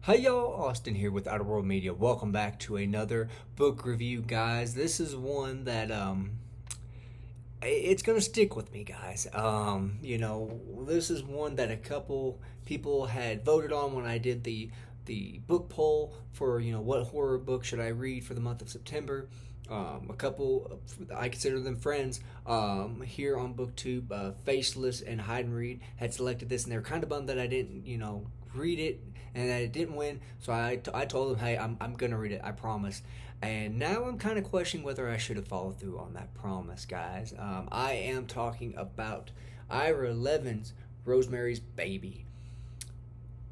Hi y'all, Austin here with Outer World Media. Welcome back to another book review, guys. This is one that it's gonna stick with me, guys. This is one that a couple people had voted on when I did the book poll for what horror book should I read for the month of September. A couple, I consider them friends, here on BookTube, Faceless and Hide and Read had selected this, and they were kind of bummed that I didn't, read it and that it didn't win. So I told them, hey, I'm going to read it, I promise. And now I'm kind of questioning whether I should have followed through on that promise, guys. I am talking about Ira Levin's Rosemary's Baby.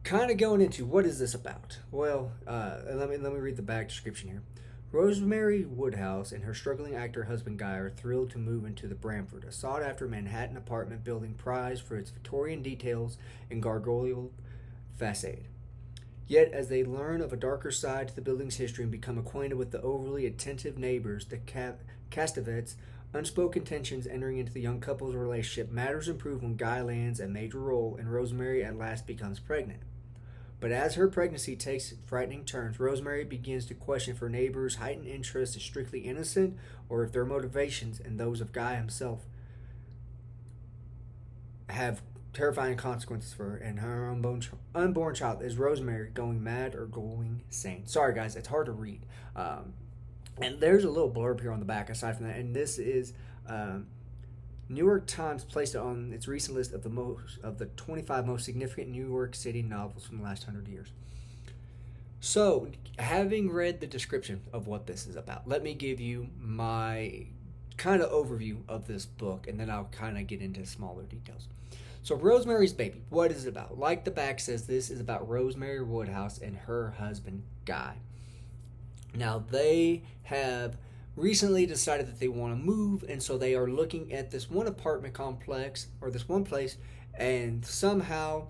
Kind of going into what is this about? Well, let me read the back description here. Rosemary Woodhouse and her struggling actor husband Guy are thrilled to move into the Bramford, a sought-after Manhattan apartment building prized for its Victorian details and gargoyle facade. Yet, as they learn of a darker side to the building's history and become acquainted with the overly attentive neighbors, the Castevets, unspoken tensions entering into the young couple's relationship, matters improve when Guy lands a major role and Rosemary at last becomes pregnant. But as her pregnancy takes frightening turns, Rosemary begins to question if her neighbors' heightened interest is strictly innocent or if their motivations and those of Guy himself have terrifying consequences for her and her unborn child. Is Rosemary going mad or going sane? Sorry, guys, it's hard to read. And there's a little blurb here on the back aside from that, and this is New York Times placed it on its recent list of the 25 most significant New York City novels from the last 100 years. So, having read the description of what this is about, let me give you my kind of overview of this book, and then I'll kind of get into smaller details. So, Rosemary's Baby, what is it about? Like the back says, this is about Rosemary Woodhouse and her husband, Guy. Now, they have recently decided that they want to move, and so they are looking at this one apartment complex or this one place, and somehow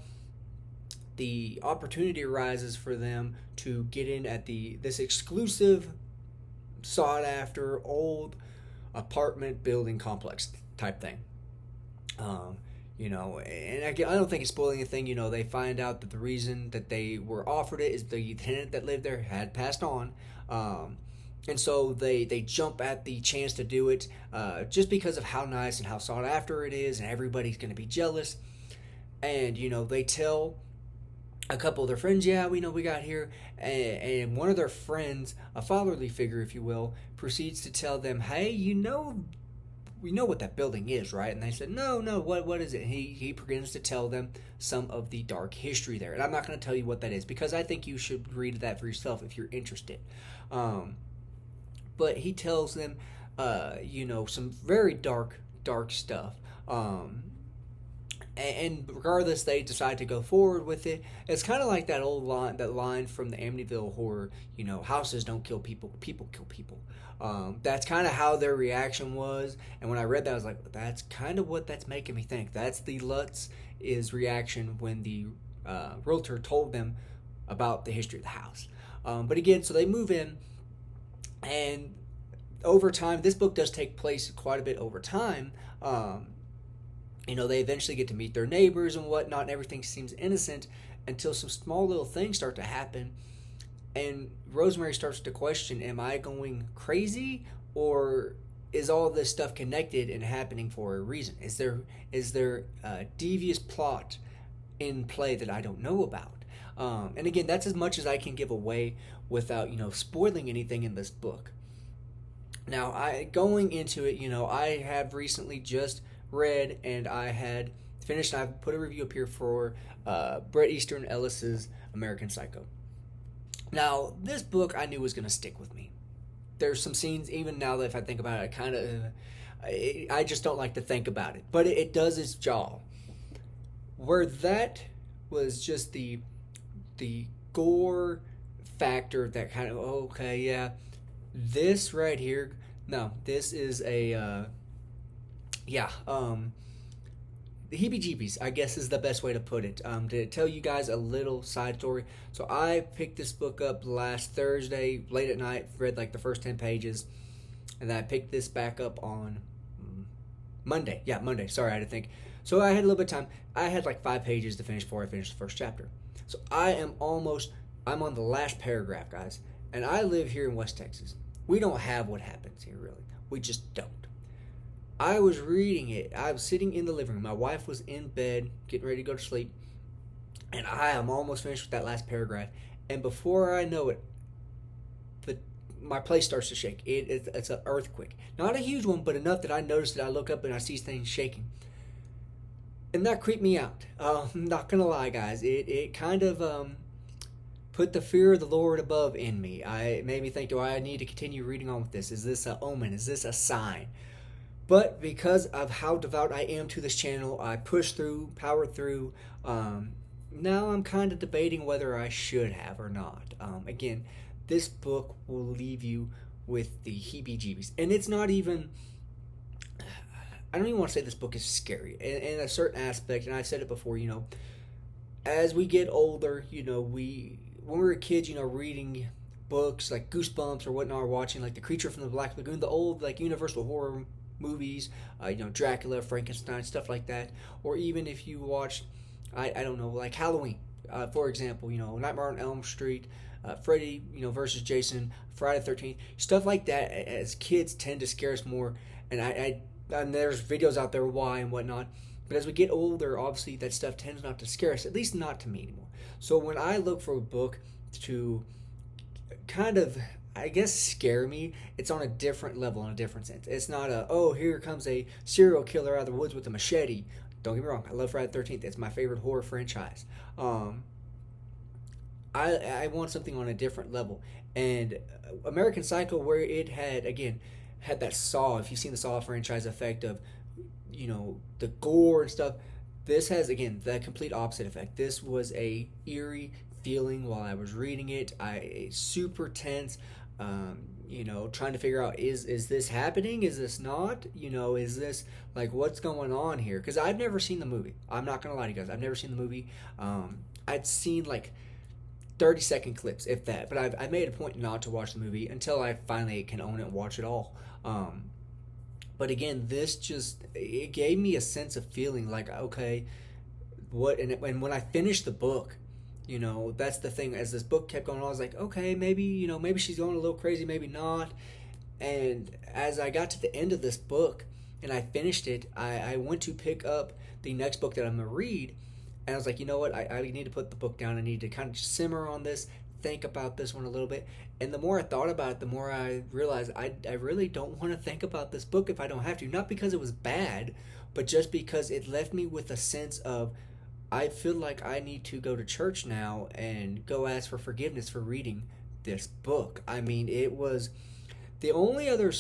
the opportunity arises for them to get in at this exclusive, sought after old apartment building complex type thing. And I don't think it's spoiling anything. They find out that the reason that they were offered it is the tenant that lived there had passed on. And so they jump at the chance to do it just because of how nice and how sought after it is, and everybody's going to be jealous. And, they tell a couple of their friends, yeah, we know we got here. And one of their friends, a fatherly figure, if you will, proceeds to tell them, hey, we know what that building is, right? And they said, no, what is it? And he begins to tell them some of the dark history there. And I'm not going to tell you what that is because I think you should read that for yourself if you're interested. But he tells them, some very dark stuff. And regardless, they decide to go forward with it. It's kind of like that line from the Amityville Horror, houses don't kill people, people kill people. That's kind of how their reaction was. And when I read that, I was like, that's kind of what that's making me think. That's the Lutz's reaction when the realtor told them about the history of the house. But again, so they move in. And over time, this book does take place quite a bit over time. They eventually get to meet their neighbors and whatnot, and everything seems innocent until some small little things start to happen. And Rosemary starts to question, am I going crazy, or is all this stuff connected and happening for a reason? Is there a devious plot in play that I don't know about? And again, that's as much as I can give away without, spoiling anything in this book. Now, going into it, I have recently just read and I had finished, and I've put a review up here for Bret Easton Ellis's American Psycho. Now, this book I knew was going to stick with me. There's some scenes, even now that if I think about it, I just don't like to think about it. But it does its job. Where that was just the gore factor that kind of, okay, yeah, this right here, no, this is a, the heebie-jeebies, I guess is the best way to put it. To tell you guys a little side story, so I picked this book up last Thursday, late at night, read like the first 10 pages, and then I picked this back up on Monday. Yeah, Monday, sorry, I had to think. So I had a little bit of time. I had like 5 pages to finish before I finished the first chapter. So I am almost I'm on the last paragraph, guys, and I live here in West Texas. We don't have what happens here, really. We just don't. I was reading it. I was sitting in the living room. My wife was in bed, getting ready to go to sleep, and I am almost finished with that last paragraph. And before I know it, the my place starts to shake. It's an earthquake, not a huge one, but enough that I notice that I look up and I see things shaking, and that creeped me out. I'm not gonna lie, guys. It kind of put the fear of the Lord above in me. It made me think, do I need to continue reading on with this? Is this an omen? Is this a sign? But because of how devout I am to this channel, I pushed through, powered through. Now I'm kind of debating whether I should have or not. Again, this book will leave you with the heebie-jeebies. And it's not even... I don't even want to say this book is scary. In a certain aspect, and I've said it before, as we get older, when we were kids, reading books like Goosebumps or whatnot, or watching like The Creature from the Black Lagoon, the old like Universal horror movies, Dracula, Frankenstein, stuff like that. Or even if you watched, I don't know, like Halloween, for example, Nightmare on Elm Street, Freddy, versus Jason, Friday the 13th, stuff like that. As kids tend to scare us more, and there's videos out there why and whatnot. But as we get older, obviously that stuff tends not to scare us, at least not to me anymore. So when I look for a book to kind of, I guess, scare me, it's on a different level, in a different sense. It's not here comes a serial killer out of the woods with a machete. Don't get me wrong, I love Friday the 13th. It's my favorite horror franchise. I want something on a different level. And American Psycho, where it had that Saw, if you've seen the Saw franchise effect of, the gore and stuff, this has, again, that complete opposite effect. This was a eerie feeling while I was reading it. Super tense, trying to figure out, is this happening? Is this not? Is this, like, what's going on here? Because I've never seen the movie. I'm not going to lie to you guys. I've never seen the movie. I'd seen, like, 30-second clips, if that. But I made a point not to watch the movie until I finally can own it and watch it all. But again, it gave me a sense of feeling like, okay, and when I finished the book, that's the thing. As this book kept going on, I was like, okay, maybe she's going a little crazy, maybe not. And as I got to the end of this book and I finished it, I went to pick up the next book that I'm going to read. And I was like, you know what? I need to put the book down. I need to kind of simmer on this, think about this one a little bit. And the more I thought about it, the more I realized I really don't want to think about this book if I don't have to. Not because it was bad, but just because it left me with a sense of, I feel like I need to go to church now and go ask for forgiveness for reading this book. I mean, it was the only other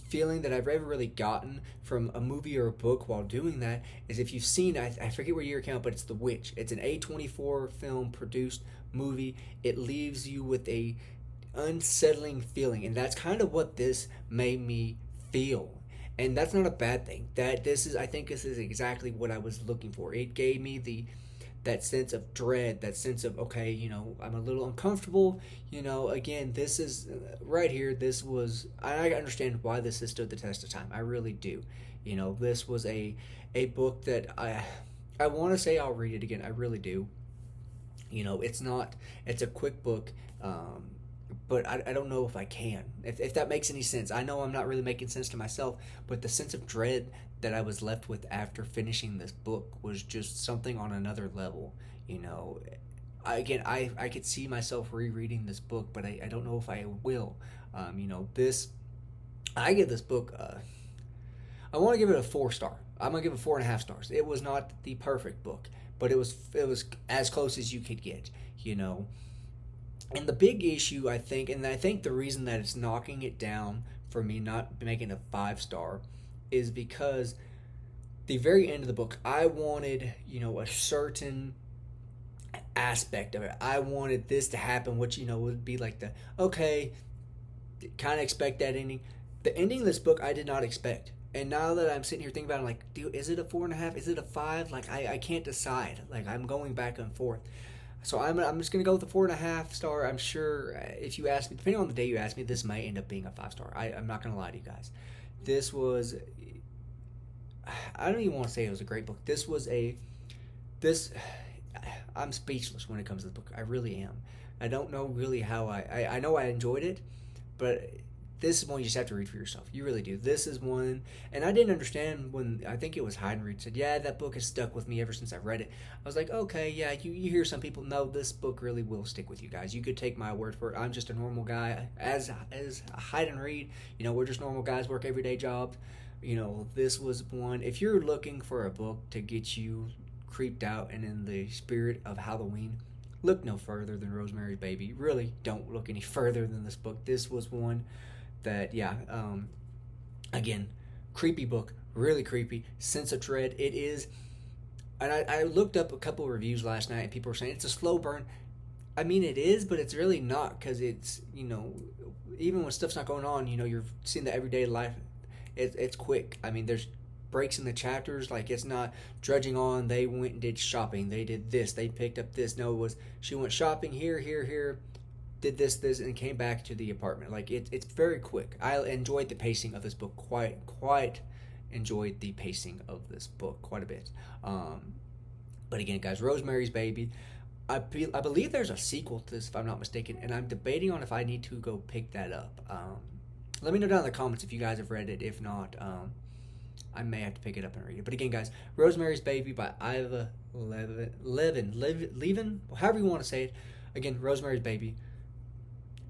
feeling that I've ever really gotten from a movie or a book while doing that is if you've seen, I forget what year it came out, but it's The Witch. It's an A24 film produced movie. It leaves you with a unsettling feeling, and that's kind of what this made me feel. And that's not a bad thing. I think this is exactly what I was looking for. It gave me that sense of dread, that sense of, okay, I'm a little uncomfortable. Again, this is right here. I understand why this has stood the test of time. I really do. This was a book that I want to say I'll read it again. I really do. It's a quick book. But I don't know if I can, if that makes any sense. I know I'm not really making sense to myself, but the sense of dread that I was left with after finishing this book was just something on another level. I could see myself rereading this book, but I don't know if I will. I give this book, I want to give it a 4-star. I'm going to give it 4.5 stars. It was not the perfect book, but it was as close as you could get, And the big issue, I think the reason that it's knocking it down for me, not making a 5-star, is because the very end of the book, I wanted, a certain aspect of it. I wanted this to happen, which, would be like kind of expect that ending. The ending of this book, I did not expect. And now that I'm sitting here thinking about it, I'm like, dude, is it a 4.5? Is it a 5? Like, I can't decide. Like, I'm going back and forth. So I'm just going to go with a 4.5 star. I'm sure if you ask me, depending on the day you ask me, this might end up being a 5-star. I'm not going to lie to you guys. This was, I don't even want to say it was a great book. I'm speechless when it comes to the book. I really am. I don't know really how I know I enjoyed it, but this is one you just have to read for yourself. You really do. This is one, and I didn't understand when I think it was Hyde and Reed said, "Yeah, that book has stuck with me ever since I read it." I was like, "Okay, yeah." You hear some people, no, this book really will stick with you guys. You could take my word for it. I'm just a normal guy, as Hyde and Reed. We're just normal guys, work everyday jobs. This was one. If you're looking for a book to get you creeped out and in the spirit of Halloween, look no further than Rosemary's Baby. Really, don't look any further than this book. This was one that, yeah, again, creepy book, really creepy, sense of dread. It is, and I looked up a couple of reviews last night, and people were saying it's a slow burn. I mean, it is, but it's really not, because it's, even when stuff's not going on, you're seeing the everyday life. It's quick. I mean, there's breaks in the chapters. Like, it's not drudging on. They went and did shopping. They did this. They picked up this. No, it was she went shopping here, did this, and came back to the apartment. Like, it's very quick. I enjoyed the pacing of this book quite enjoyed the pacing of this book quite a bit. But again, guys, Rosemary's Baby. I believe there's a sequel to this, if I'm not mistaken, and I'm debating on if I need to go pick that up. Let me know down in the comments if you guys have read it. If not, I may have to pick it up and read it. But again, guys, Rosemary's Baby by Ivor Levin, however you want to say it. Again, Rosemary's Baby.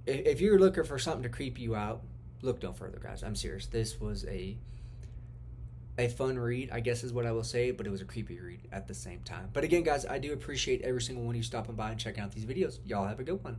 If you're looking for something to creep you out, look no further, guys. I'm serious. This was a fun read, I guess is what I will say, but it was a creepy read at the same time. But again, guys, I do appreciate every single one of you stopping by and checking out these videos. Y'all have a good one.